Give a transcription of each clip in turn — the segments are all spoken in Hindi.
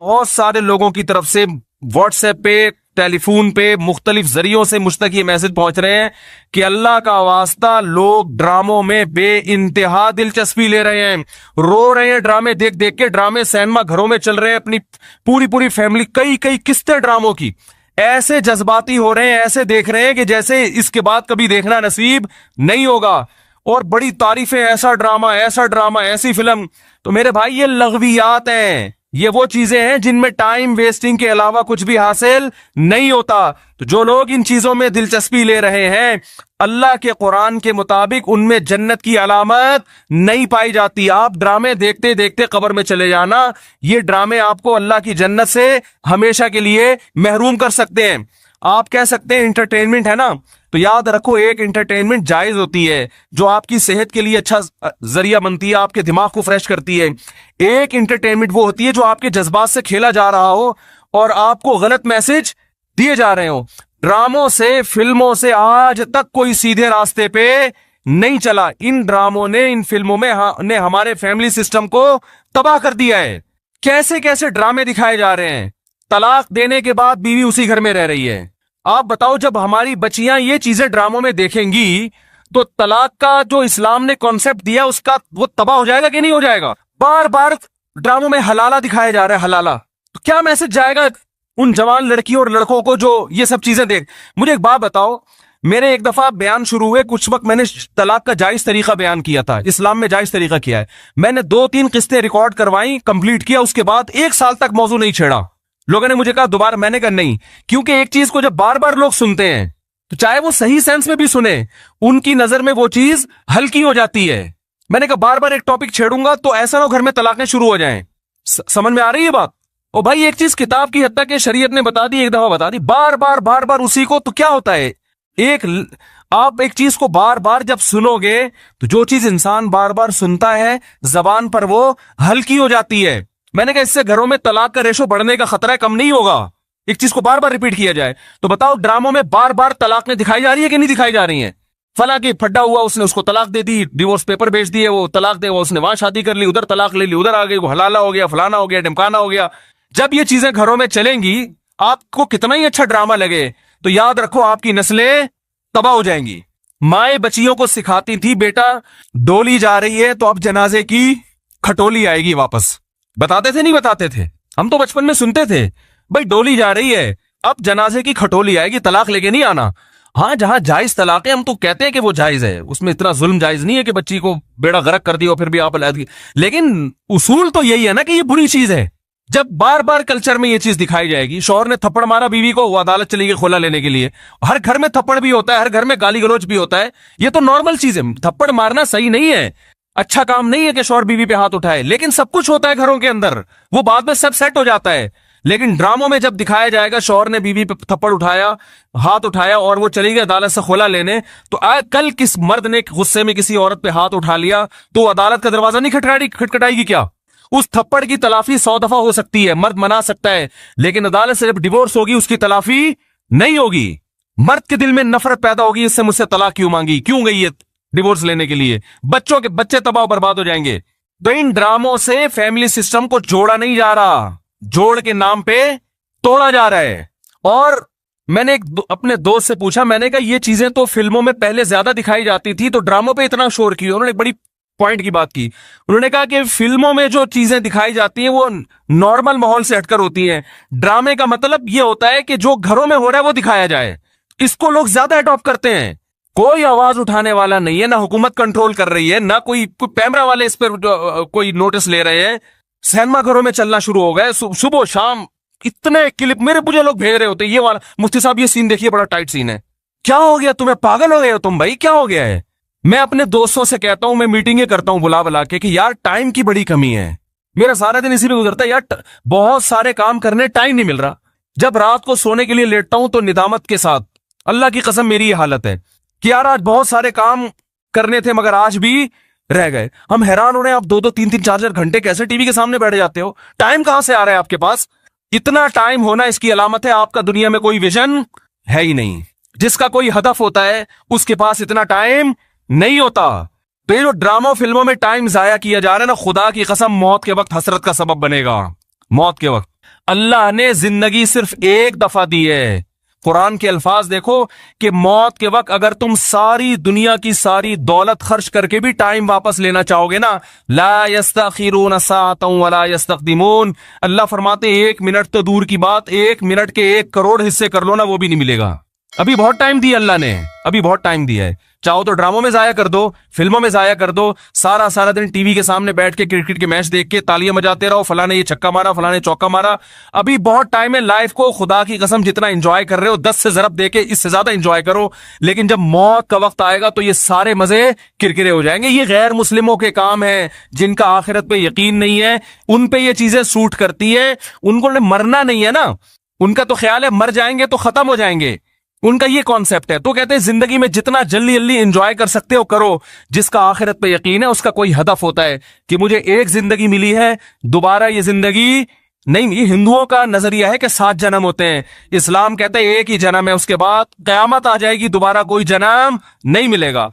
बहुत सारे लोगों की तरफ से व्हाट्सएप पे, टेलीफोन पे, मुख्तलिफ जरियों से मुझ तक ये मैसेज पहुंच रहे हैं कि अल्लाह का वास्ता लोग ड्रामों में बे इंतहा दिलचस्पी ले रहे हैं, रो रहे हैं ड्रामे देख देख के। ड्रामे सिनेमा घरों में चल रहे हैं, अपनी पूरी पूरी फैमिली, कई कई किस्तें ड्रामों की, ऐसे जज्बाती हो रहे हैं, ऐसे देख रहे हैं कि जैसे इसके बाद कभी देखना नसीब नहीं होगा। और बड़ी तारीफें, ऐसा ड्रामा, ऐसा ड्रामा, ऐसी फिल्म। तो मेरे भाई ये लग़वियात हैं, ये वो चीजें हैं जिनमें टाइम वेस्टिंग के अलावा कुछ भी हासिल नहीं होता। तो जो लोग इन चीजों में दिलचस्पी ले रहे हैं, अल्लाह के कुरान के मुताबिक उनमें जन्नत की अलामत नहीं पाई जाती। आप ड्रामे देखते देखते कब्र में चले जाना, ये ड्रामे आपको अल्लाह की जन्नत से हमेशा के लिए महरूम कर सकते हैं। आप कह सकते हैं इंटरटेनमेंट है ना, तो याद रखो एक इंटरटेनमेंट जायज होती है जो आपकी सेहत के लिए अच्छा जरिया बनती है, आपके दिमाग को फ्रेश करती है। एक इंटरटेनमेंट वो होती है जो आपके जज्बात से खेला जा रहा हो और आपको गलत मैसेज दिए जा रहे हो। ड्रामों से, फिल्मों से आज तक कोई सीधे रास्ते पे नहीं चला। इन ड्रामों ने, इन फिल्मों में ने हमारे फैमिली सिस्टम को तबाह कर दिया है। कैसे कैसे ड्रामे दिखाए जा रहे हैं। तलाक देने के बाद बीवी उसी घर में रह रही है। आप बताओ, जब हमारी बच्चियां ये चीजें ड्रामों में देखेंगी तो तलाक का जो इस्लाम ने कॉन्सेप्ट दिया उसका वो तबाह हो जाएगा कि नहीं हो जाएगा। बार बार ड्रामों में हलाला दिखाया जा रहा है, हलाला। तो क्या मैसेज जाएगा उन जवान लड़कियों और लड़कों को जो ये सब चीजें देख। मुझे एक बात बताओ, मेरे एक दफा बयान शुरू हुए, कुछ वक्त मैंने तलाक का जायज तरीका बयान किया था, इस्लाम में जायज तरीका किया है। मैंने 2-3 किस्तें रिकॉर्ड करवाई, कंप्लीट किया, उसके बाद 1 साल तक मौजू नहीं छेड़ा। लोगों ने मुझे कहा दोबारा, मैंने कहा नहीं, क्योंकि एक चीज को जब बार बार लोग सुनते हैं तो चाहे वो सही सेंस में भी सुने, उनकी नजर में वो चीज हल्की हो जाती है। मैंने कहा बार बार एक टॉपिक छेड़ूंगा तो ऐसा ना घर में तलाकें शुरू हो जाएं। समझ में आ रही है बात? ओ भाई, एक चीज किताब की हद तक शरीयत ने बता दी, एक दफा बता दी, बार बार उसी को, तो क्या होता है, आप एक चीज को बार बार जब सुनोगे तो जो चीज इंसान बार बार सुनता है जबान पर वो हल्की हो जाती है। मैंने कहा इससे घरों में तलाक का रेशो बढ़ने का खतरा कम नहीं होगा, एक चीज को बार बार रिपीट किया जाए। तो बताओ, ड्रामों में बार बार तलाक दिखाई जा रही है कि नहीं दिखाई जा रही है? फला की फड्डा हुआ, उसने उसको तलाक दे दी, डिवोर्स पेपर भेज दिए, वो तलाक दे, वो उसने वहां शादी कर ली, उधर तलाक ले ली, उधर आ गई, वो हलाला हो गया, फलाना हो गया, ढिमकाना हो गया। जब ये चीजें घरों में चलेंगी, आपको कितना ही अच्छा ड्रामा लगे, तो याद रखो आपकी नस्लें तबाह हो जाएंगी। माए बच्चियों को सिखाती थी, बेटा डोली जा रही है तो अब जनाजे की खटोली आएगी वापस। बताते थे नहीं बताते थे? हम तो बचपन में सुनते थे, भाई डोली जा रही है अब जनाजे की खटोली आएगी, तलाक लेके नहीं आना। हाँ, जहां जायज तलाक है हम तो कहते हैं कि वो जायज है, उसमें इतना जुल्म जायज नहीं है कि बच्ची को बेड़ा गर्क कर दिया फिर भी आप अलग। लेकिन उसूल तो यही है ना कि ये बुरी चीज है। जब बार बार कल्चर में ये चीज दिखाई जाएगी, शौहर ने थप्पड़ मारा बीवी को, वो अदालत चली गई खुला लेने के लिए। हर घर में थप्पड़ भी होता है, हर घर में गाली गलौज भी होता है, ये तो नॉर्मल चीज है। थप्पड़ मारना सही नहीं है, अच्छा काम नहीं है कि शौहर बीवी पे हाथ उठाए, लेकिन सब कुछ होता है घरों के अंदर, वो बाद में सब सेट हो जाता है। लेकिन ड्रामों में जब दिखाया जाएगा शौहर ने बीवी पे थप्पड़ उठाया, हाथ उठाया और वो चली गई अदालत से खुला लेने, तो कल किस मर्द ने गुस्से में किसी औरत पे हाथ उठा लिया तो अदालत का दरवाजा नहीं खटखटाएगी क्या? उस थप्पड़ की तलाफी 100 दफा हो सकती है, मर्द मना सकता है, लेकिन अदालत से जब डिवोर्स होगी उसकी तलाफी नहीं होगी। मर्द के दिल में नफरत पैदा होगी, इससे मुझसे तलाक क्यों मांगी, क्यों गई है डिवोर्स लेने के लिए, बच्चे तबाह बर्बाद हो जाएंगे। तो इन ड्रामों से फैमिली सिस्टम को जोड़ा नहीं जा रहा, जोड़ के नाम पे तोड़ा जा रहा है। और मैंने अपने दोस्त से पूछा, मैंने कहा ये चीजें तो फिल्मों में पहले ज्यादा दिखाई जाती थी, तो ड्रामों पे इतना शोर क्यों? उन्होंने एक बड़ी पॉइंट की बात की। उन्होंने कहा कि फिल्मों में जो चीजें दिखाई जाती हैं वो नॉर्मल माहौल से हटकर होती हैं। ड्रामे का मतलब ये होता है कि जो घरों में हो रहा है वो दिखाया जाए, इसको लोग ज्यादा अडॉप्ट करते हैं। कोई आवाज उठाने वाला नहीं है, ना हुकूमत कंट्रोल कर रही है, ना कोई कैमरा वाले इस पर कोई नोटिस ले रहे हैं। सिनेमा घरों में चलना शुरू हो गए, सुबह शाम इतने क्लिप मुझे लोग भेज रहे होते, ये वाला मुफ्ती साहब ये सीन देखिए, बड़ा टाइट सीन है। क्या हो गया तुम्हें, पागल हो गए हो तुम भाई, क्या हो गया है? मैं अपने दोस्तों से कहता हूं, मैं मीटिंगें करता हूं बुला बुला के कि यार टाइम की बड़ी कमी है, मेरा सारा दिन इसी में गुजरता है यार, बहुत सारे काम करने टाइम नहीं मिल रहा। जब रात को सोने के लिए लेटता हूं तो निदामत के साथ, अल्लाह की कसम मेरी ये हालत है कि यार आज बहुत सारे काम करने थे मगर आज भी रह गए। हम हैरान हो रहे हैं, आप 2-2, 3-3, 4-4 घंटे कैसे टीवी के सामने बैठ जाते हो? टाइम कहां से आ रहा है आपके पास? इतना टाइम होना इसकी अलामत है आपका दुनिया में कोई विजन है ही नहीं। जिसका कोई हदफ होता है उसके पास इतना टाइम नहीं होता। तो ये जो ड्रामा फिल्मों में टाइम जाया किया जा रहा है ना, खुदा की कसम मौत के वक्त हसरत का सबब बनेगा। मौत के वक्त अल्लाह ने जिंदगी सिर्फ एक दफा दी है। कुरान के अल्फाज देखो कि मौत के वक्त अगर तुम सारी दुनिया की सारी दौलत खर्च करके भी टाइम वापस लेना चाहोगे ना, ला यस्तखिरून साअतन वला यस्तक़दिमून, अल्लाह फरमाते 1 मिनट तो दूर की बात, 1 मिनट के 1 करोड़ हिस्से कर लो ना, वो भी नहीं मिलेगा। अभी बहुत टाइम दिया अल्लाह ने, अभी बहुत टाइम दिया है। चाहो तो ड्रामों में जाया कर दो, फिल्मों में जाया कर दो, सारा सारा दिन टीवी के सामने बैठ के क्रिकेट के मैच देख के तालियां बजाते रहो, फलाने ये छक्का मारा, फलाने चौका मारा। अभी बहुत टाइम है, लाइफ को खुदा की कसम जितना एंजॉय कर रहे हो 10 से ज़रब देके इससे ज्यादा एंजॉय करो। लेकिन जब मौत का वक्त आएगा तो ये सारे मजे किरकिरे हो जाएंगे। ये गैर मुस्लिमों के काम है, जिनका आखिरत पे यकीन नहीं है, उन पे ये चीजें सूट करती है। उनको मरना नहीं है ना, उनका तो ख्याल है मर जाएंगे तो खत्म हो जाएंगे, उनका ये कॉन्सेप्ट है। तो कहते हैं जिंदगी में जितना जल्दी जल्दी एंजॉय कर सकते हो करो। जिसका आखिरत पे यकीन है उसका कोई हदफ होता है कि मुझे एक जिंदगी मिली है, दोबारा ये जिंदगी नहीं। ये हिंदुओं का नजरिया है कि 7 जन्म होते हैं, इस्लाम कहता है एक ही जन्म है, उसके बाद कयामत आ जाएगी, दोबारा कोई जन्म नहीं मिलेगा।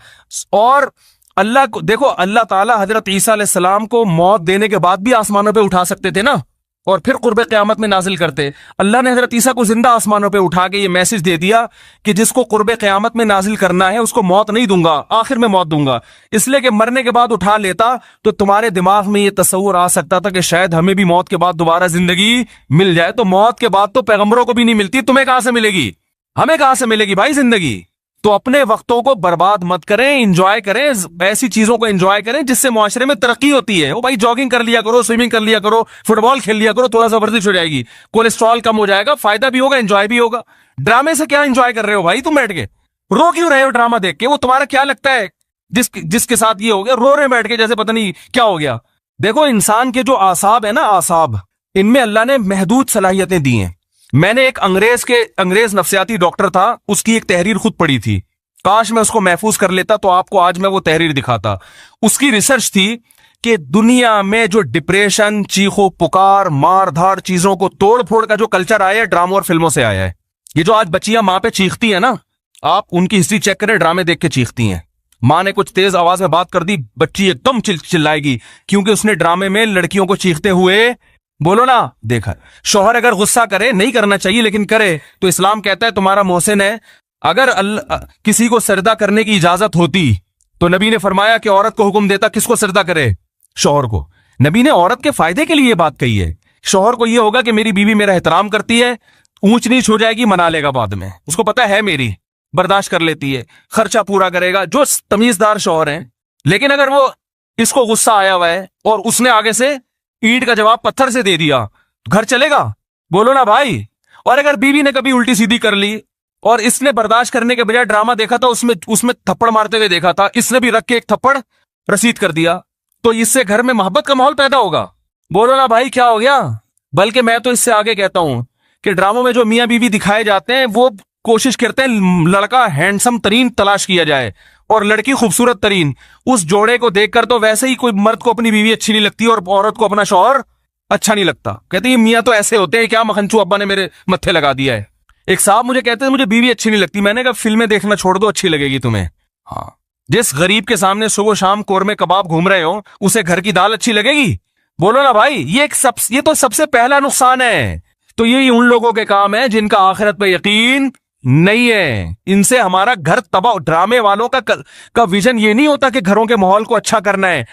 और अल्लाह को देखो, अल्लाह ताला हजरत ईसा अलैहिस्सलाम को मौत देने के बाद भी आसमानों पे उठा सकते थे ना, और फिर कुर्बे क़यामत में नाजिल करते। अल्लाह ने हजरत ईसा को जिंदा आसमानों पे उठा के ये मैसेज दे दिया कि जिसको कुर्बे क़यामत में नाजिल करना है उसको मौत नहीं दूंगा, आखिर में मौत दूंगा। इसलिए कि मरने के बाद उठा लेता तो तुम्हारे दिमाग में ये तस्वुर आ सकता था कि शायद हमें भी मौत के बाद दोबारा जिंदगी मिल जाए। तो मौत के बाद तो पैगंबरों को भी नहीं मिलती, तुम्हें कहां से मिलेगी, हमें कहां से मिलेगी भाई जिंदगी। तो अपने वक्तों को बर्बाद मत करें, एंजॉय करें, ऐसी चीजों को एंजॉय करें जिससे मुआशरे में तरक्की होती है। ओ भाई जॉगिंग कर लिया करो, स्विमिंग कर लिया करो, फुटबॉल खेल लिया करो, थोड़ा सा वर्जिश हो जाएगी, कोलेस्ट्रॉल कम हो जाएगा, फायदा भी होगा, एंजॉय भी होगा। ड्रामे से क्या एंजॉय कर रहे हो भाई तुम बैठ के, रो क्यों रहे हो ड्रामा देख के? वो तुम्हारा क्या लगता है जिसके साथ ये हो गया, रो रहे बैठ के जैसे पता नहीं क्या हो गया। देखो इंसान के जो आसाब है ना, आसाब, इनमें अल्लाह ने महदूद सलाहियतें दी हैं। मैंने एक अंग्रेज नफ्सियाती डॉक्टर था, उसकी एक तहरीर खुद पढ़ी थी, काश मैं उसको महफूज कर लेता तो आपको आज मैं वो तहरीर दिखाता। उसकी रिसर्च थी कि दुनिया में जो डिप्रेशन, चीखो पुकार, मार धाड़, चीजों को तोड़ फोड़ का जो कल्चर आया है, ड्रामों और फिल्मों से आया है। ये जो आज बच्चियां माँ पे चीखती है ना, आप उनकी हिस्ट्री चेक करें, ड्रामे देख के चीखती हैं। माँ ने कुछ तेज आवाज में बात कर दी, बच्ची एकदम चिल्लाएगी, क्योंकि उसने ड्रामे में लड़कियों को चीखते हुए बोलो ना देखा। शौहर अगर गुस्सा करे, नहीं करना चाहिए लेकिन करे, तो इस्लाम कहता है तुम्हारा मोहसिन है। अगर किसी को सजदा करने की इजाजत होती तो नबी ने फरमाया कि औरत को हुक्म देता किसको सजदा करे, शौहर को। नबी ने औरत के फायदे के लिए बात कही है। शौहर को यह होगा कि मेरी बीवी मेरा एहतराम करती है, ऊंच नीच हो जाएगी मना लेगा बाद में, उसको पता है मेरी, बर्दाश्त कर लेती है, खर्चा पूरा करेगा, जो तमीजदार शौहर है। लेकिन अगर वो इसको गुस्सा आया हुआ है और उसने आगे से ईंट का जवाब पत्थर से दे दिया, तो घर चलेगा? बोलो ना भाई। और अगर बीवी ने कभी उल्टी सीधी कर ली और इसने बर्दाश्त करने के बजाय ड्रामा देखा था, उसमें थप्पड़ मारते हुए देखा था, इसने भी रख के एक थप्पड़ रसीद कर दिया, तो इससे घर में मोहब्बत का माहौल पैदा होगा? बोलो ना भाई क्या हो गया। बल्कि मैं तो इससे आगे कहता हूं कि ड्रामों में जो मियां बीवी दिखाए जाते हैं वो कोशिश करते हैं लड़का हैंडसम तरीन तलाश किया जाए और लड़की खूबसूरत तरीन। उस जोड़े को देखकर तो वैसे ही कोई मर्द को अपनी बीवी अच्छी नहीं लगती और औरत को अपना शौहर अच्छा नहीं लगता। कहते हैं मियां तो ऐसे होते हैं, क्या मखनचू अब्बा ने मेरे मत्थे लगा दिया है। एक साहब मुझे कहते हैं मुझे बीवी अच्छी नहीं लगती, मैंने कहा फिल्में देखना छोड़ दो, अच्छी लगेगी तुम्हें। हाँ, जिस गरीब के सामने सुबह शाम कोरमे कबाब घूम रहे हो उसे घर की दाल अच्छी लगेगी? बोलो ना भाई। ये तो सबसे पहला नुकसान है। तो यही उन लोगों के काम है जिनका आखिरत पे यकीन नहीं है, इनसे हमारा घर तबाह। ड्रामे वालों का विजन ये नहीं होता कि घरों के माहौल को अच्छा करना है,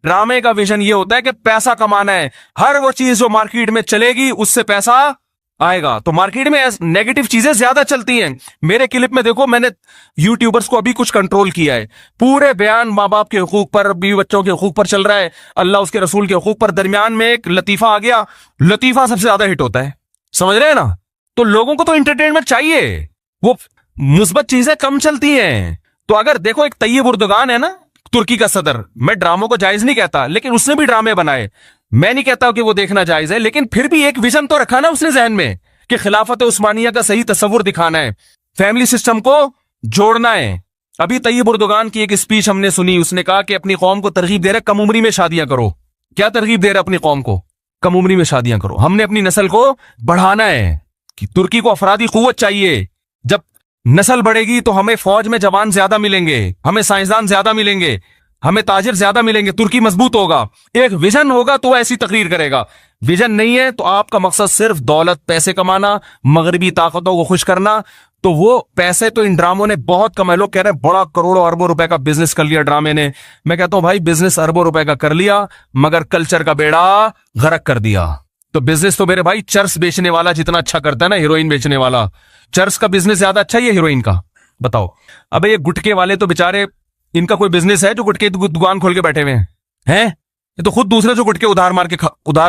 ड्रामे का विजन ये होता है कि पैसा कमाना है। हर वो चीज जो मार्केट में चलेगी उससे पैसा आएगा। तो मार्केट में नेगेटिव चीजें ज्यादा चलती हैं। मेरे क्लिप में देखो, मैंने यूट्यूबर्स को अभी कुछ कंट्रोल किया है, पूरे बयान माँ बाप के हुकूक पर, बीवी बच्चों के हुकूक पर चल रहा है, अल्लाह उसके रसूल के हुकूक पर। दरमियान में एक लतीफा आ गया, लतीफा सबसे ज्यादा हिट होता है, समझ रहे हैं ना। तो लोगों को तो एंटरटेनमेंट चाहिए, वो मुस्बत चीजें कम चलती हैं। तो अगर देखो एक तैयब उर्दुगान है ना, तुर्की का सदर, मैं ड्रामों को जायज नहीं कहता, लेकिन उसने भी ड्रामे बनाए। मैं नहीं कहता कि वो देखना जायज है, लेकिन फिर भी एक विजन तो रखा ना उसने जहन में कि खिलाफत उस्मानिया का सही तस्वुर दिखाना है, फैमिली सिस्टम को जोड़ना है। अभी तैयब उर्दुगान की एक स्पीच हमने सुनी, उसने कहा कि अपनी कौम को तरगीब दे रहा कम उम्री में शादियां करो। क्या तरगीब दे रहा अपनी कौम को? कम उम्री में शादियां करो। हमने अपनी नस्ल को बढ़ाना है कि तुर्की को अफरादी कुव्वत चाहिए। जब नस्ल बढ़ेगी तो हमें फौज में जवान ज्यादा मिलेंगे, हमें साइंसदान ज्यादा मिलेंगे, हमें ताजिर ज्यादा मिलेंगे, तुर्की मजबूत होगा। एक विजन होगा तो ऐसी तकरीर करेगा। विजन नहीं है तो आपका मकसद सिर्फ दौलत, पैसे कमाना, मगरबी ताकतों को खुश करना, तो वो पैसे तो इन ड्रामों ने बहुत कमाए। लोग कह रहे हैं बड़ा करोड़ों अरबों रुपए का बिजनेस कर लिया ड्रामे ने। मैं कहता हूं भाई बिजनेस अरबों रुपए का कर लिया मगर कल्चर का बेड़ा गर्क कर दिया। तो बिजनेस तो मेरे भाई चर्स बेचने वाला जितना अच्छा करता है ना, हीरोइन बेचने वाला, चर्स का बिजनेस ज्यादा अच्छा ही है हीरोइन का। बताओ। अबे ये गुटके वाले तो बेचारे, इनका कोई बिजनेस है जो गुटके की दुकान खोल के बैठे हुए हैं? ये तो खुद दूसरे जो गुटके उधार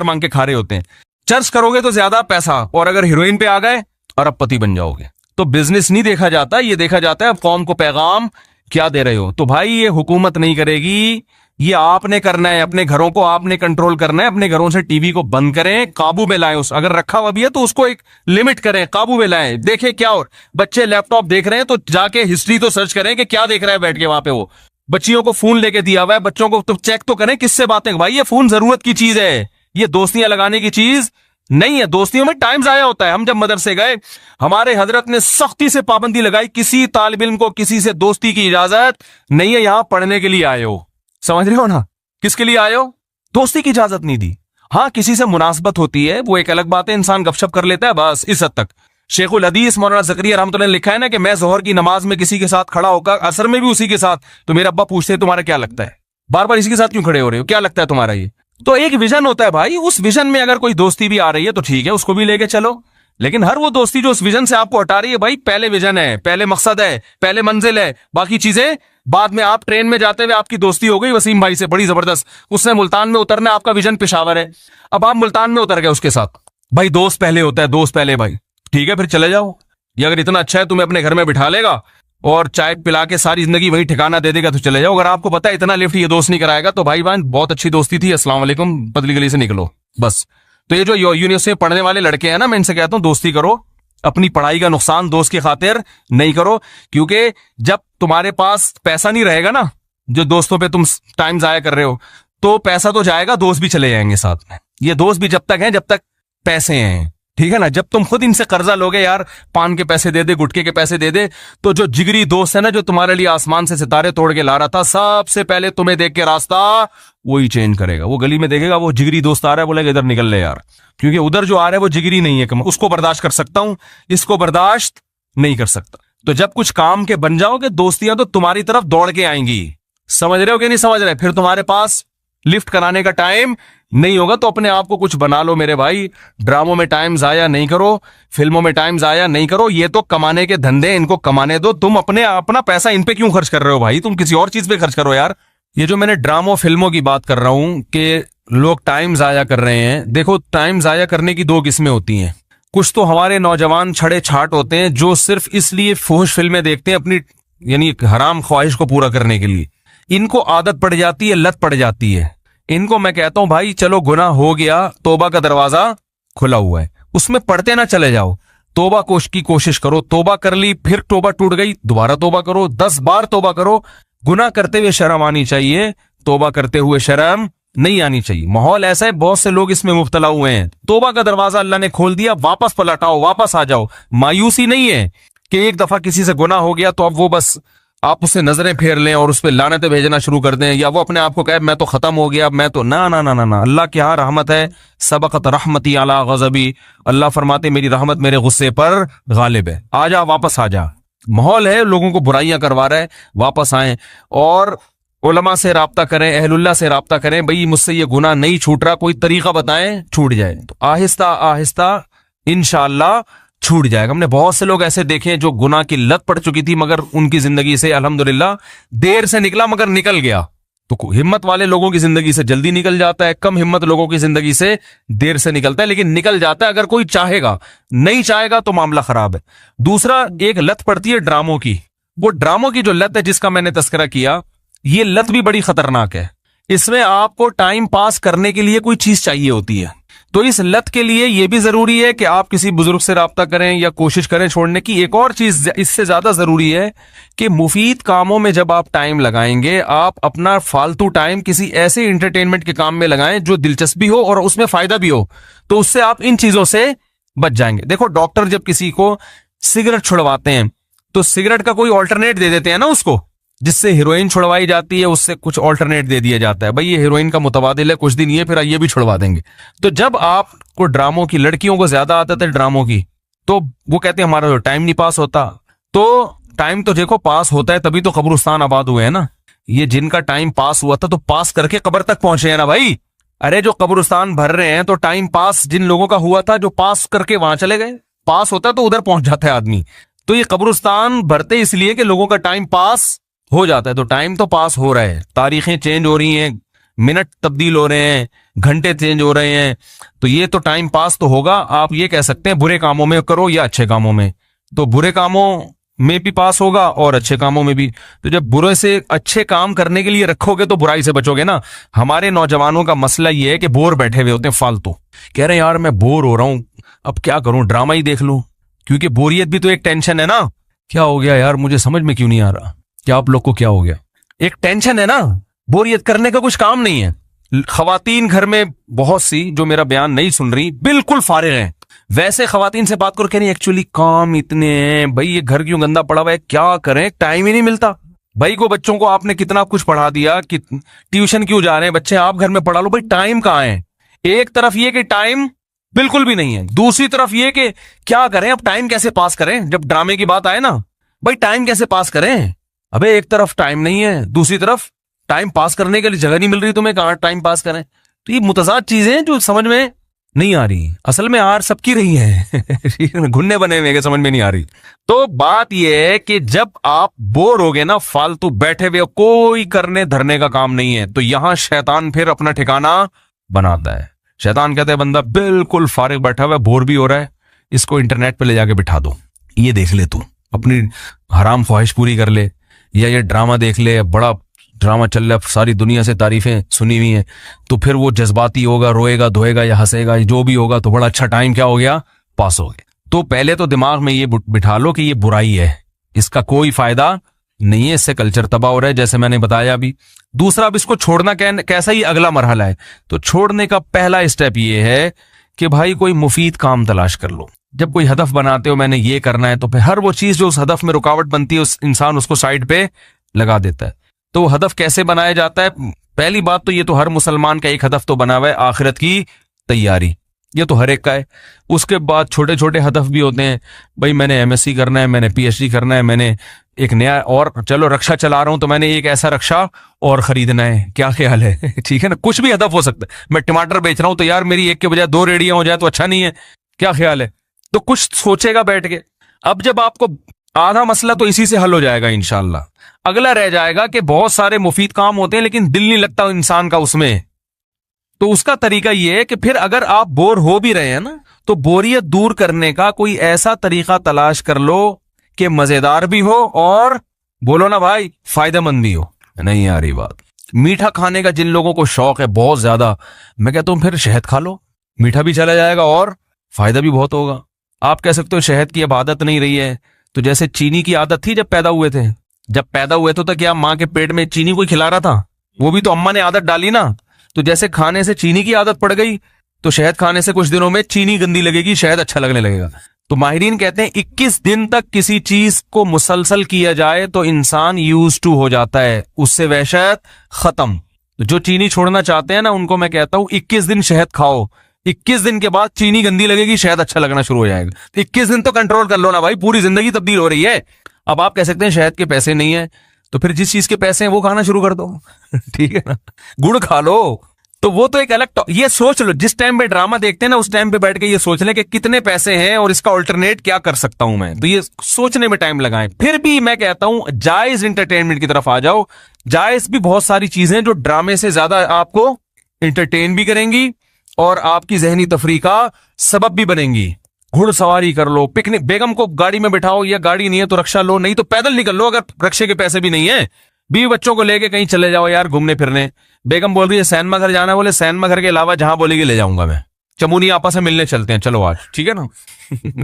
मांग के खा रहे होते हैं। चर्च करोगे तो ज्यादा पैसा, और अगर हीरोइन पे आ गए अरबपति बन जाओगे। तो बिजनेस नहीं देखा जाता, ये देखा जाता है अब कौम को पैगाम क्या दे रहे हो। तो भाई ये हुकूमत नहीं करेगी, ये आपने करना है। अपने घरों को आपने कंट्रोल करना है। अपने घरों से टीवी को बंद करें, काबू में लाएं। उस अगर रखा हुआ भी है तो उसको एक लिमिट करें, काबू में लाएं। देखें क्या, और बच्चे लैपटॉप देख रहे हैं तो जाके हिस्ट्री तो सर्च करें कि क्या देख रहा है बैठ के वहां पे। वो बच्चियों को फोन लेके दिया हुआ है, बच्चों को तो चेक तो करें किससे बातें। भाई ये फोन जरूरत की चीज है, ये दोस्तियां लगाने की चीज नहीं है। दोस्तियों में टाइम जाया होता है। हम जब मदरसे गए, हमारे हजरत ने सख्ती से पाबंदी लगाई, किसी तालिब इल्म को किसी से दोस्ती की इजाजत नहीं है। यहां पढ़ने के लिए आए हो, समझ रहे हो ना, किसके लिए आए हो, दोस्ती की इजाजत नहीं दी। हाँ किसी से मुनासबत होती है, वो एक अलग बात है, इंसान गपशप कर लेता है, बस इस हद तक। शेखुल हदीस मौलाना ज़करिया रहमतुल्लाह ने लिखा है ना कि मैं जोहर की नमाज में किसी के साथ खड़ा होकर, असर में भी उसी के साथ, तो मेरे अब्बा पूछते हैं तुम्हारा क्या लगता है, बार बार इसी के साथ क्यों खड़े हो रहे हो, क्या लगता है तुम्हारा ये। तो एक विजन होता है भाई, उस विजन में अगर कोई दोस्ती भी आ रही है तो ठीक है, उसको भी लेके चलो। लेकिन हर वो दोस्ती जो उस विजन से आपको हटा रही है, भाई पहले विजन है, पहले मकसद है, पहले मंजिल है, बाकी चीजें बाद में। आप ट्रेन में जाते हुए आपकी दोस्ती हो गई वसीम भाई से बड़ी जबरदस्त, उसने मुल्तान में उतरना, आपका विजन पेशावर है, अब आप मुल्तान में उतर गए उसके साथ। भाई दोस्त पहले होता है, दोस्त पहले भाई, ठीक है फिर चले जाओ। ये अगर इतना अच्छा है तुम्हें अपने घर में बिठा लेगा और चाय पिला के सारी जिंदगी वही ठिकाना दे देगा तो चले जाओ। अगर आपको पता है इतना लिफ्ट ये दोस्त नहीं कराएगा तो भाई बहन बहुत अच्छी दोस्ती थी, अस्सलाम वालेकुम, पतली गली से निकलो बस। तो ये जो यूनिवर्सिटी में पढ़ने वाले लड़के हैं ना, मैं इनसे कहता हूं दोस्ती करो, अपनी पढ़ाई का नुकसान दोस्त की खातिर नहीं करो। क्योंकि जब तुम्हारे पास पैसा नहीं रहेगा ना, जो दोस्तों पे तुम टाइम जाया कर रहे हो, तो पैसा तो जाएगा, दोस्त भी चले जाएंगे साथ में। ये दोस्त भी जब तक हैं जब तक पैसे हैं, ठीक है ना। जब तुम खुद इनसे कर्जा लोगे, यार पान के पैसे दे दे, गुटके के पैसे दे दे, तो जो जिगरी दोस्त है ना, जो तुम्हारे लिए आसमान से सितारे तोड़ के ला रहा था, सबसे पहले तुम्हें देख के रास्ता वही चेंज करेगा। वो गली में देखेगा वो जिगरी दोस्त आ रहा है, बोलेगा इधर निकल ले यार, क्योंकि उधर जो आ रहा है वो जिगरी नहीं है, उसको बर्दाश्त कर सकता हूं, इसको बर्दाश्त नहीं कर सकता। तो जब कुछ काम के बन जाओगे, दोस्तियां तो तुम्हारी तरफ दौड़ के आएंगी। समझ रहे हो कि नहीं समझ रहे? फिर तुम्हारे पास लिफ्ट कराने का टाइम नहीं होगा, तो अपने आप को कुछ बना लो मेरे भाई। ड्रामों में टाइम जाया नहीं करो, फिल्मों में टाइम जाया नहीं करो, ये तो कमाने के धंधे, इनको कमाने दो। तुम अपना पैसा इन पे क्यों खर्च कर रहे हो भाई, तुम किसी और चीज पे खर्च करो यार। ये जो मैंने ड्रामों फिल्मों की बात कर रहा हूं कि लोग टाइम जाया कर रहे हैं, देखो टाइम जाया करने की दो किस्में होती हैं। कुछ तो हमारे नौजवान छड़े छाट होते हैं जो सिर्फ इसलिए फुहश फिल्में देखते हैं अपनी यानी हराम ख्वाहिश को पूरा करने के लिए। इनको आदत पड़ जाती है, लत पड़ जाती है। इनको मैं कहता हूं भाई चलो गुनाह हो गया, तौबा का दरवाजा खुला हुआ है, उसमें पढ़ते ना चले जाओ, तौबा की कोशिश करो। तौबा कर ली, फिर तौबा टूट गई, दोबारा तौबा करो, 10 बार तौबा करो। गुनाह करते हुए शर्म आनी चाहिए, तौबा करते हुए शर्म नहीं आनी चाहिए। माहौल ऐसा है, बहुत से लोग इसमें मुब्तला हुए हैं। तौबा का दरवाजा अल्लाह ने खोल दिया, वापस पलटाओ, वापस आ जाओ। मायूसी नहीं है कि एक दफा किसी से गुनाह हो गया तो अब वो बस आप उससे नजरें फेर लें और उस पर लानतें भेजना शुरू कर दें, या वो अपने आप को कहे मैं तो खत्म हो गया, मैं तो ना ना ना ना ना। अल्लाह की यहाँ रहमत है, सबकत रहमती अला गज़बी। अल्लाह फरमाते मेरी रहमत मेरे गुस्से पर गालिब है। आ जा, वापस आ जा। माहौल है, लोगों को बुराइयां करवा रहा है, वापस आए और उलमा से राब्ता करें, अहलुल्लाह से राब्ता करें। भाई मुझसे ये गुनाह नहीं छूट रहा, कोई तरीका बताएं छूट जाए। तो आहिस्ता आहिस्ता इंशाअल्लाह छूट जाएगा। हमने बहुत से लोग ऐसे देखे जो गुनाह की लत पड़ चुकी थी, मगर उनकी जिंदगी से अल्हम्दुलिल्लाह देर से निकला मगर निकल गया। तो हिम्मत वाले लोगों की जिंदगी से जल्दी निकल जाता है, कम हिम्मत लोगों की जिंदगी से देर से निकलता है, लेकिन निकल जाता है अगर कोई चाहेगा। नहीं चाहेगा तो मामला खराब है। दूसरा, एक लत पड़ती है ड्रामों की। वो ड्रामों की जो लत है जिसका मैंने तस्करा किया, ये लत भी बड़ी खतरनाक है। इसमें आपको टाइम पास करने के लिए कोई चीज चाहिए होती है। तो इस लत के लिए यह भी जरूरी है कि आप किसी बुजुर्ग से राब्ता करें या कोशिश करें छोड़ने की। एक और चीज इससे ज्यादा जरूरी है कि मुफीद कामों में जब आप टाइम लगाएंगे, आप अपना फालतू टाइम किसी ऐसे एंटरटेनमेंट के काम में लगाएं जो दिलचस्पी हो और उसमें फायदा भी हो, तो उससे आप इन चीजों से बच जाएंगे। देखो डॉक्टर जब किसी को सिगरेट छुड़वाते हैं तो सिगरेट का कोई ऑल्टरनेट दे देते हैं ना उसको, जिससे हीरोइन छुड़वाई जाती है उससे कुछ ऑल्टरनेट दे दिया जाता है, भाई ये हीरोइन का मुतबादिल है, कुछ दिन ये फिर ये भी छुड़वा देंगे। तो जब आपको ड्रामों की, लड़कियों को ज्यादा आदत है ड्रामों की, तो वो कहते हैं हमारा तो टाइम नहीं पास होता। तो टाइम तो देखो पास होता है, तभी तो कब्रिस्तान आबाद हुए हैं ना। ये जिनका टाइम पास हुआ था तो पास करके कब्र तक पहुंचे हैं ना भाई। अरे जो कब्रिस्तान भर रहे हैं तो टाइम पास जिन लोगों का हुआ था, जो पास करके वहां चले गए। पास होता तो उधर पहुंच जाता है आदमी। तो ये कब्रिस्तान भरते इसलिए कि लोगों का टाइम पास हो जाता है। तो टाइम तो पास हो रहा है, तारीखें चेंज हो रही हैं, मिनट तब्दील हो रहे हैं, घंटे चेंज हो रहे हैं, तो ये तो टाइम पास तो होगा। आप ये कह सकते हैं बुरे कामों में करो या अच्छे कामों में, तो बुरे कामों में भी पास होगा और अच्छे कामों में भी। तो जब बुरे से अच्छे काम करने के लिए रखोगे तो बुराई से बचोगे ना। हमारे नौजवानों का मसला ये है कि बोर बैठे हुए होते हैं फालतू, कह रहे हैं यार मैं बोर हो रहा हूं, अब क्या करूं, ड्रामा ही देख लूं। क्योंकि बोरियत भी तो एक टेंशन है ना। क्या हो गया यार, मुझे समझ में क्यों नहीं आ रहा, क्या आप लोग को क्या हो गया? एक टेंशन है ना, बोरियत करने का कुछ काम नहीं है। खवातीन घर में बहुत सी जो मेरा बयान नहीं सुन रही, बिल्कुल फारिग हैं। वैसे खवातीन से बात करो, कह रही एक्चुअली काम इतने हैं भाई, ये घर क्यों गंदा पड़ा हुआ है, क्या करें, टाइम ही नहीं मिलता भाई। को बच्चों को आपने कितना कुछ पढ़ा दिया कि ट्यूशन क्यों जा रहे हैं बच्चे, आप घर में पढ़ा लो भाई, टाइम कहाँ है। एक तरफ ये कि टाइम बिल्कुल भी नहीं है, दूसरी तरफ ये कि क्या करें, अब टाइम कैसे पास करें। जब ड्रामे की बात आए ना भाई, टाइम कैसे पास करें। अबे एक तरफ टाइम नहीं है, दूसरी तरफ टाइम पास करने के लिए जगह नहीं मिल रही तुम्हें, कहां टाइम पास करें। तो ये मुतजाद चीजें जो समझ में नहीं आ रही, असल में आर सबकी रही है घुन्ने बने हुए समझ में नहीं आ रही। तो बात यह है कि जब आप बोर हो गए ना, फालतू बैठे हुए, कोई करने धरने का काम नहीं है, तो यहां शैतान फिर अपना ठिकाना बनाता है। शैतान कहता है बंदा बिल्कुल फारिग बैठा हुआ है, बोर भी हो रहा है, इसको इंटरनेट पे ले जाके बिठा दो, ये देख ले तू, अपनी हराम ख्वाहिश पूरी कर ले, या ये ड्रामा देख ले, बड़ा ड्रामा चल रहा है, सारी दुनिया से तारीफें सुनी हुई हैं। तो फिर वो जज्बाती होगा, रोएगा धोएगा या हंसेगा, जो भी होगा, तो बड़ा अच्छा टाइम क्या हो गया, पास हो गया। तो पहले तो दिमाग में ये बिठा लो कि ये बुराई है, इसका कोई फायदा नहीं है, इससे कल्चर तबाह हो रहा है, जैसे मैंने बताया अभी। दूसरा, अब इसको छोड़ना कैसा ही अगला मरहला है। तो छोड़ने का पहला स्टेप ये है कि भाई कोई मुफीद काम तलाश कर लो। जब कोई हदफ बनाते हो मैंने ये करना है, तो फिर हर वो चीज जो उस हदफ में रुकावट बनती है, उस इंसान उसको साइड पे लगा देता है। तो हदफ कैसे बनाया जाता है? पहली बात तो ये तो हर मुसलमान का एक हदफ तो बना हुआ है, आखिरत की तैयारी, ये तो हर एक का है। उसके बाद छोटे छोटे हदफ भी होते हैं, भाई मैंने एमएससी करना है, मैंने पीएचडी करना है, मैंने एक नया, और चलो रक्षा चला रहा हूं तो मैंने एक ऐसा रक्षा और खरीदना है, क्या ख्याल है ठीक है ना, कुछ भी हदफ हो सकता है। मैं टमाटर बेच रहा हूं तो यार मेरी एक के बजाय 2 रेडियां हो जाए तो अच्छा नहीं है, क्या ख्याल है। तो कुछ सोचेगा बैठ के। अब जब आपको आधा मसला तो इसी से हल हो जाएगा इंशाल्लाह। अगला रह जाएगा कि बहुत सारे मुफीद काम होते हैं लेकिन दिल नहीं लगता इंसान का उसमें। तो उसका तरीका यह है कि फिर अगर आप बोर हो भी रहे हैं ना, तो बोरियत दूर करने का कोई ऐसा तरीका तलाश कर लो कि मजेदार भी हो और बोलो ना भाई फायदेमंद भी हो। नहीं आ रही बात। मीठा खाने का जिन लोगों को शौक है बहुत ज्यादा, मैं कहता हूं फिर शहद खा लो, मीठा भी चला जाएगा और फायदा भी बहुत होगा। आप कह सकते हो शहद की अब आदत नहीं रही है, तो जैसे चीनी की आदत थी जब पैदा हुए थे, जब पैदा हुए तो क्या माँ के पेट में चीनी कोई खिला रहा था? वो भी तो अम्मा ने आदत डाली ना। तो जैसे खाने से चीनी की आदत पड़ गई, तो शहद खाने से कुछ दिनों में चीनी गंदी लगेगी, शहद अच्छा लगने लगेगा। तो माहिरीन कहते हैं 21 दिन तक किसी चीज को मुसलसल किया जाए तो इंसान यूज टू हो जाता है, उससे वहशत खत्म। तो जो चीनी छोड़ना चाहते हैं ना, उनको मैं कहता हूं 21 दिन शहद खाओ, 21 दिन के बाद चीनी गंदी लगेगी, शहद अच्छा लगना शुरू हो जाएगा। तो 21 दिन तो कंट्रोल कर लो ना भाई, पूरी जिंदगी तब्दील हो रही है। अब आप कह सकते हैं शहद के पैसे नहीं है, तो फिर जिस चीज के पैसे हैं वो खाना शुरू कर दो ठीक है ना, गुड़ खा लो। तो वो तो एक अलग, ये सोच लो जिस टाइम पे ड्रामा देखते हैं ना, उस टाइम पे बैठ के ये सोच लें कि कितने पैसे हैं और इसका ऑल्टरनेट क्या कर सकता हूं मैं। तो ये सोचने में टाइम लगाएं। फिर भी मैं कहता हूं जायज एंटरटेनमेंट की तरफ आ जाओ। जायज भी बहुत सारी चीजें जो ड्रामे से ज्यादा आपको एंटरटेन भी करेंगी और आपकी जहनी तफरी का सबब भी बनेंगी। घुड़सवारी कर लो, पिकनिक, बेगम को गाड़ी में बिठाओ, या गाड़ी नहीं है तो रक्षा लो, नहीं तो पैदल निकल लो अगर रक्षे के पैसे भी नहीं है। बीवी बच्चों को लेके कहीं चले जाओ यार घूमने फिरने। बेगम बोल रही है सैनमा घर जाना है, बोले सैनमा घर के अलावा जहां बोलेगी ले जाऊंगा मैं। चमुनी आपस में मिलने चलते हैं, चलो आज, ठीक है ना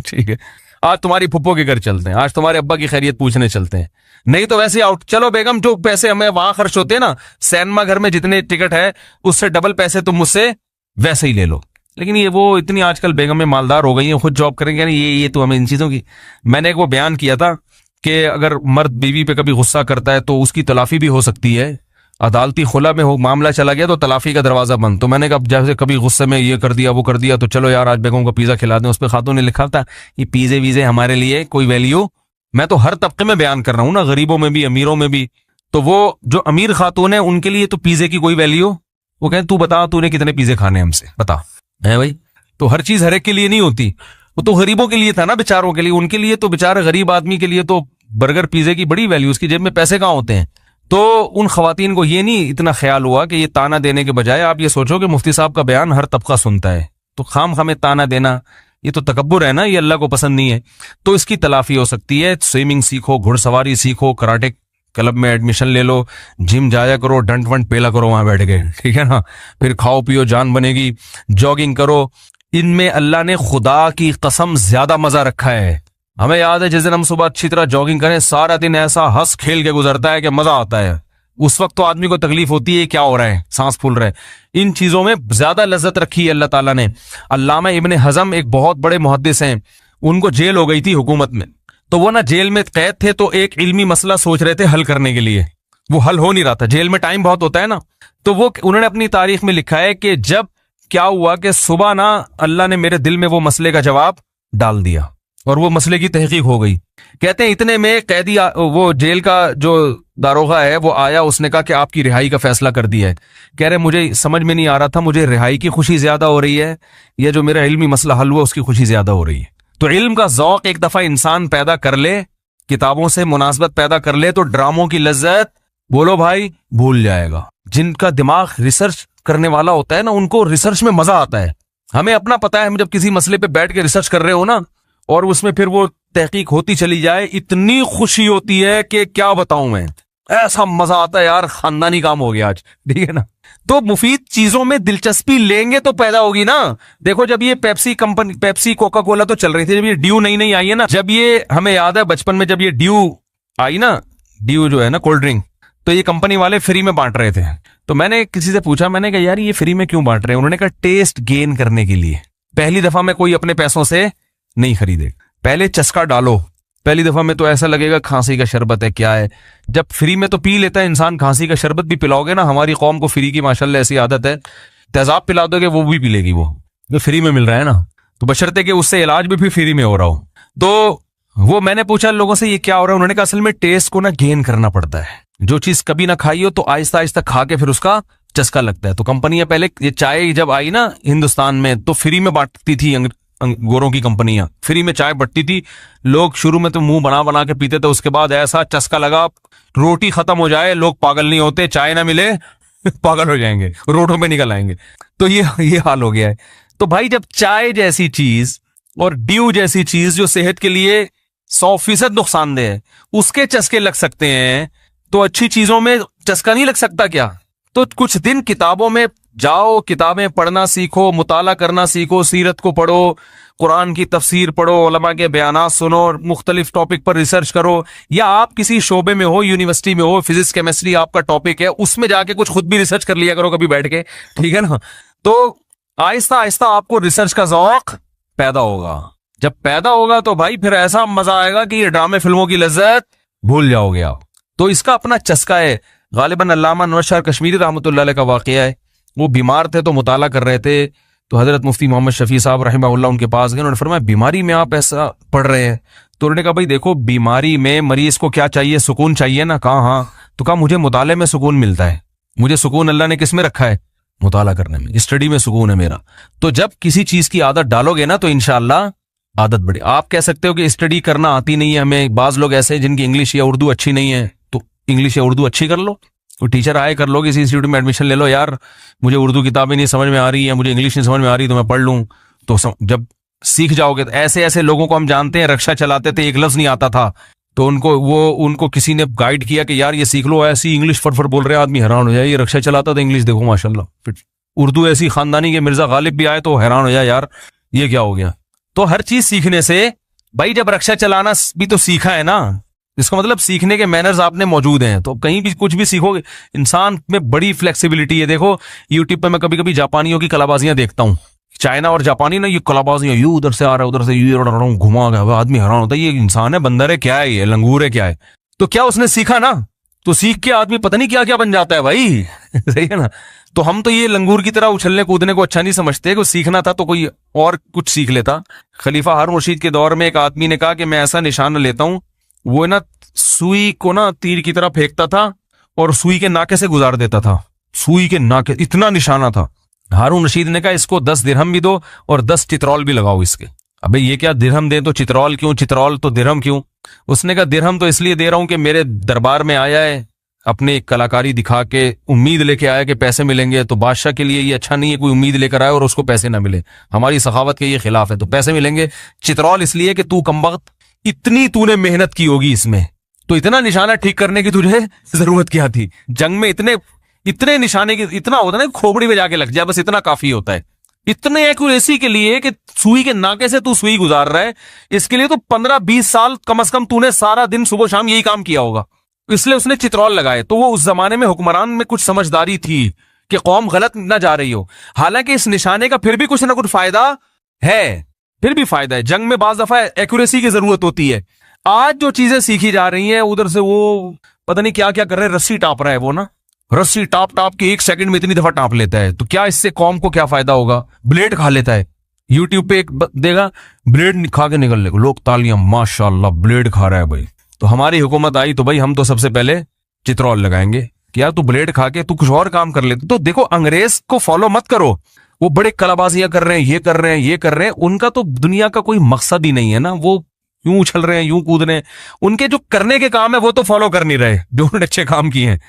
ठीक है, आज तुम्हारी फुप्पो के घर चलते हैं, आज तुम्हारे अब्बा की खैरियत पूछने चलते हैं। नहीं तो वैसे आउट, चलो बेगम जो पैसे हमें वहां खर्च होते हैं ना, सैनमा घर में जितने टिकट है उससे डबल पैसे तुम मुझसे वैसे ही ले लो। लेकिन ये वो इतनी आजकल बेगम में मालदार हो गई है, खुद जॉब करेंगे नहीं, ये तो हमें इन चीजों की। मैंने एक वो बयान किया था कि अगर मर्द बीवी पे कभी गुस्सा करता है तो उसकी तलाफी भी हो सकती है, अदालती खुला में हो मामला चला गया तो तलाफी का दरवाजा बंद। तो मैंने कहा जैसे कभी गुस्से में ये कर दिया वो कर दिया तो चलो यार आज बेगम को पिज़्ज़ा खिला दें। उस पर खातून ने लिखा था ये पिज़्ज़े वीज़े हमारे लिए कोई वैल्यू, मैं तो हर तबके में बयान कर रहा हूँ ना, गरीबों में भी अमीरों में भी। तो वो जो अमीर खातून है उनके लिए तो पिज़्ज़े की कोई वैल्यू, वो कहें तू बता तूने कितने पिज़्ज़े खाने हमसे बता, है भाई। तो हर चीज हर एक के लिए नहीं होती, वो तो गरीबों के लिए था ना, बेचारों के लिए, उनके लिए तो बेचारे गरीब आदमी के लिए तो बर्गर पिज़्ज़े की बड़ी वैल्यू, उसकी जेब में पैसे कहाँ होते हैं। तो उन खवातीन को ये नहीं इतना ख्याल हुआ कि ये ताना देने के बजाय आप ये सोचो कि मुफ्ती साहब का बयान हर तबका सुनता है, तो खाम खामे ताना देना ये तो तकब्बुर है ना, ये अल्लाह को पसंद नहीं है। तो इसकी तलाफी हो सकती है, स्विमिंग सीखो, घुड़सवारी सीखो, कराटे क्लब में एडमिशन ले लो, जिम जाया करो, डंट वंट पेला करो वहां बैठ के, ठीक है ना, फिर खाओ पियो जान बनेगी, जॉगिंग करो। इनमें अल्लाह ने खुदा की कसम ज्यादा मजा रखा है। हमें याद है जिस दिन हम सुबह अच्छी तरह जॉगिंग करें सारा दिन ऐसा हंस खेल के गुजरता है कि मजा आता है। उस वक्त तो आदमी को तकलीफ होती है क्या हो रहा है, सांस फूल रहा है। इन चीजों में ज्यादा लज्जत रखी है अल्लाह ताला ने। अल्लामा इब्ने हजम एक बहुत बड़े मुहद्दिस हैं, उनको जेल हो गई थी हुकूमत में, तो वो ना जेल में कैद थे, तो एक इल्मी मसला सोच रहे थे हल करने के लिए, वो हल हो नहीं रहा था, जेल में टाइम बहुत होता है ना। तो वो उन्होंने अपनी तारीख में लिखा है कि जब क्या हुआ कि सुबह ना अल्लाह ने मेरे दिल में वो मसले का जवाब डाल दिया और वो मसले की तहकीक हो गई। कहते हैं इतने में कैदी वो जेल का जो दारोगा है वो आया, उसने कहा कि आपकी रिहाई का फैसला कर दिया है। कह रहे मुझे समझ में नहीं आ रहा था, मुझे रिहाई की खुशी ज्यादा हो रही है या जो मेरा इल्मी मसला हल हुआ उसकी खुशी ज्यादा हो रही है। तो इल्म का ज़ौक़ एक दफा इंसान पैदा कर ले, किताबों से मुनासबत पैदा कर ले, तो ड्रामों की लज्जत बोलो भाई भूल जाएगा। जिनका दिमाग रिसर्च करने वाला होता है ना, उनको रिसर्च में मजा आता है। हमें अपना पता है, हम जब किसी मसले पे बैठ के रिसर्च कर रहे हो ना और उसमें फिर वो तहकीक होती चली जाए, इतनी खुशी होती है कि क्या बताऊं मैं, ऐसा मजा आता है यार, खानदानी काम हो गया आज, ठीक है ना। तो मुफीद चीजों में दिलचस्पी लेंगे तो पैदा होगी ना। देखो जब ये Pepsi company, Pepsi Coca Cola तो चल रही थी, जब ये ड्यू नई नई आई है ना, जब ये हमें याद है बचपन में जब ये ड्यू आई ना, ड्यू जो है ना कोल्ड ड्रिंक, तो ये कंपनी वाले फ्री में बांट रहे थे। तो मैंने किसी से पूछा, मैंने कहा यार ये फ्री में क्यों बांट रहे हैं? उन्होंने कहा टेस्ट गेन करने के लिए। पहली दफा में कोई अपने पैसों से नहीं खरीदे, पहले चस्का डालो। पहली दफा में तो ऐसा लगेगा खांसी का शरबत है क्या है, जब फ्री में तो पी लेता है इंसान, खांसी का शरबत भी पिलाओगे ना, हमारी कौम को फ्री की माशाल्लाह ऐसी आदत है, तेजाब पिला दोगे वो भी पी लेगी, वो जो फ्री में मिल रहा है ना, तो बशर्ते कि उससे इलाज भी फ्री में हो रहा हो। तो वो मैंने पूछा लोगों से ये क्या हो रहा है, उन्होंने कहा असल में टेस्ट को ना गेन करना पड़ता है। जो चीज कभी ना खाई हो तो आहिस्ता आहिस्ता खा के फिर उसका चस्का लगता है। तो कंपनियां पहले ये चाय जब आई ना हिंदुस्तान में तो फ्री में बांटती थी, गोरों की कंपनियां फ्री में चाय बंटती थी। लोग शुरू में तो मुंह बना बना के पीते थे, उसके बाद ऐसा चस्का लगा, रोटी खत्म हो जाए लोग पागल नहीं होते, चाय ना मिले पागल हो जाएंगे, रोडों पे निकल आएंगे। तो ये हाल हो गया है। तो भाई जब चाय जैसी चीज और ड्यू जैसी चीज जो सेहत के लिए 100% नुकसानदेह है, उसके चस्के लग सकते हैं, तो अच्छी चीजों में चस्का नहीं लग सकता क्या? तो कुछ दिन किताबों में जाओ, किताबें पढ़ना सीखो, मुताला करना सीखो, सीरत को पढ़ो, कुरान की तफसीर पढ़ो, उलमा के बयानात सुनो, मुख्तलिफ टॉपिक पर रिसर्च करो, या आप किसी शोबे में हो, यूनिवर्सिटी में हो, फिजिक्स केमिस्ट्री आपका टॉपिक है, उसमें जाके कुछ खुद भी रिसर्च कर लिया करो कभी बैठ के, ठीक है ना। तो आहिस्ता आहिस्ता आपको रिसर्च का ज़ौक़ पैदा होगा। जब पैदा होगा तो भाई फिर ऐसा मजा आएगा कि ये ड्रामे फिल्मों की लज्जत भूल जाओगे आप। तो इसका अपना चस्का है। गालिबन अल्लामा अनवर शाह कश्मीरी रहमतुल्लाह अलैह का वाक़या है, वो बीमार थे तो मुताला कर रहे थे, तो हजरत मुफ्ती मोहम्मद शफी साहब रहमहुल्लाह उनके पास गए, उन्होंने फरमाया बीमारी में आप ऐसा पढ़ रहे हैं? तो उन्होंने कहा भाई देखो बीमारी में मरीज को क्या चाहिए, सुकून चाहिए ना। कहा हाँ। तो कहा मुझे मुताले में सुकून मिलता है, मुझे सुकून अल्लाह ने किस में रखा है? मुताला करने में, स्टडी में सुकून है मेरा। तो जब किसी चीज की आदत डालोगे ना तो इंशाअल्लाह आदत बढ़े। आप कह सकते हो कि स्टडी करना आती नहीं है हमें, बाज लोग ऐसे जिनकी इंग्लिश या उर्दू अच्छी नहीं है, तो इंग्लिश या उर्दू अच्छी कर लो, कोई टीचर आए कर लो, किसी इंस्टीट्यूट में एडमिशन ले लो, यार मुझे उर्दू किताबें नहीं समझ में आ रही है, मुझे इंग्लिश नहीं समझ में आ रही, तो मैं पढ़ लूं। तो जब सीख जाओगे तो ऐसे ऐसे लोगों को हम जानते हैं, रक्षा चलाते थे, एक लफ्ज नहीं आता था, तो उनको किसी ने गाइड किया कि यार ये सीख लो, ऐसी इंग्लिश फटफट बोल रहे हैं, आदमी हैरान हो जाए, ये रक्षा चलाता था, इंग्लिश देखो माशाल्लाह। फिर उर्दू ऐसी खानदानी के मिर्जा गालिब भी आए तो हैरान हो जाए, यार ये क्या हो गया। तो हर चीज सीखने से भाई, जब रक्षा चलाना भी तो सीखा है ना, इसका मतलब सीखने के मैनर्स आपने मौजूद हैं, तो कहीं भी कुछ भी सीखोगे। इंसान में बड़ी फ्लेक्सिबिलिटी है। देखो यूट्यूब पे मैं कभी कभी जापानियों की कलाबाजियां देखता हूँ, चाइना और जापानी ना, ये कलाबाजी है, ये उधर से आ रहा है, उधर से ये घुमा गया, आदमी हैरान होता है ये इंसान है, बंदर है, क्या है ये, लंगूर है, क्या है। तो क्या उसने सीखा ना, तो सीख के आदमी पता नहीं क्या क्या बन जाता है भाई। सही है ना। तो हम तो ये लंगूर की तरह उछलने कूदने को अच्छा नहीं समझते, कि सीखना था तो कोई और कुछ सीख लेता। खलीफा हारून रशीद के दौर में एक आदमी ने कहा कि मैं ऐसा निशाना लेता हूं, वो ना सुई को ना तीर की तरह फेंकता था और सुई के नाके से गुजार देता था, सुई के नाके, इतना निशाना था। हारून रशीद ने कहा इसको 10 दिरहम भी दो और 10 चित्रौल भी लगाओ इसके। अबे ये क्या, दिरहम दे तो चित्रौल क्यों, चित्रौल तो दिरहम क्यों? उसने कहा दिरहम तो इसलिए दे रहा हूं कि मेरे दरबार में आया है, अपने कलाकारी दिखा के उम्मीद लेके आया कि पैसे मिलेंगे, तो बादशाह के लिए ये अच्छा नहीं है कोई उम्मीद लेकर आए और उसको पैसे ना मिले, हमारी सखावत के ये खिलाफ है, तो पैसे मिलेंगे। चित्रौल इसलिए कि तू कमबख्त इतनी तूने मेहनत की होगी इसमें, तो इतना निशाना ठीक करने की तुझे जरूरत क्या थी? जंग में इतने इतने निशाने की, इतना होता है ना खोपड़ी में जाके लग जाए, बस इतना काफी होता है। इतने एक्यूरेसी के लिए कि सुई के नाके से तू सुई गुजार रहा है, इसके लिए तो 15-20 साल कम से कम तूने सारा दिन सुबह शाम यही काम किया होगा, इसलिए उसने चित्रौल लगाए। तो वो उस जमाने में हुक्मरान में कुछ समझदारी थी कि कौम गलत ना जा रही हो। हालांकि इस निशाने का फिर भी कुछ ना कुछ फायदा है, फिर भी फायदा है। जंग में बाज दफा एक्यूरेसी की जरूरत होती है। आज जो चीजें सीखी जा रही हैं, उधर से वो पता नहीं क्या क्या कर रहे हैं, रस्सी टाप रहा है वो ना, रस्सी टाप टाप के 1 सेकंड में इतनी दफा टाप लेता है, तो क्या इससे कौम को क्या फायदा होगा? ब्लेड खा लेता है, यूट्यूब पे एक देगा ब्लेड खा के निकलने को, लोग तालियां, माशाल्लाह ब्लेड खा रहा है भाई। तो हमारी हुकूमत आई तो भाई हम तो सबसे पहले चित्रौल लगाएंगे कि यार तू ब्लेड खा के तू कुछ और काम कर ले। तो देखो, अंग्रेज को फॉलो मत करो, वो बड़े कलाबाजियां कर रहे हैं, ये कर रहे हैं, ये कर रहे हैं, उनका तो दुनिया का कोई मकसद ही नहीं है ना, वो यूं उछल रहे हैं, यूं कूद रहे हैं, उनके जो करने के काम है वो तो फॉलो कर नहीं रहे, जो उन्होंने अच्छे काम किए हैं।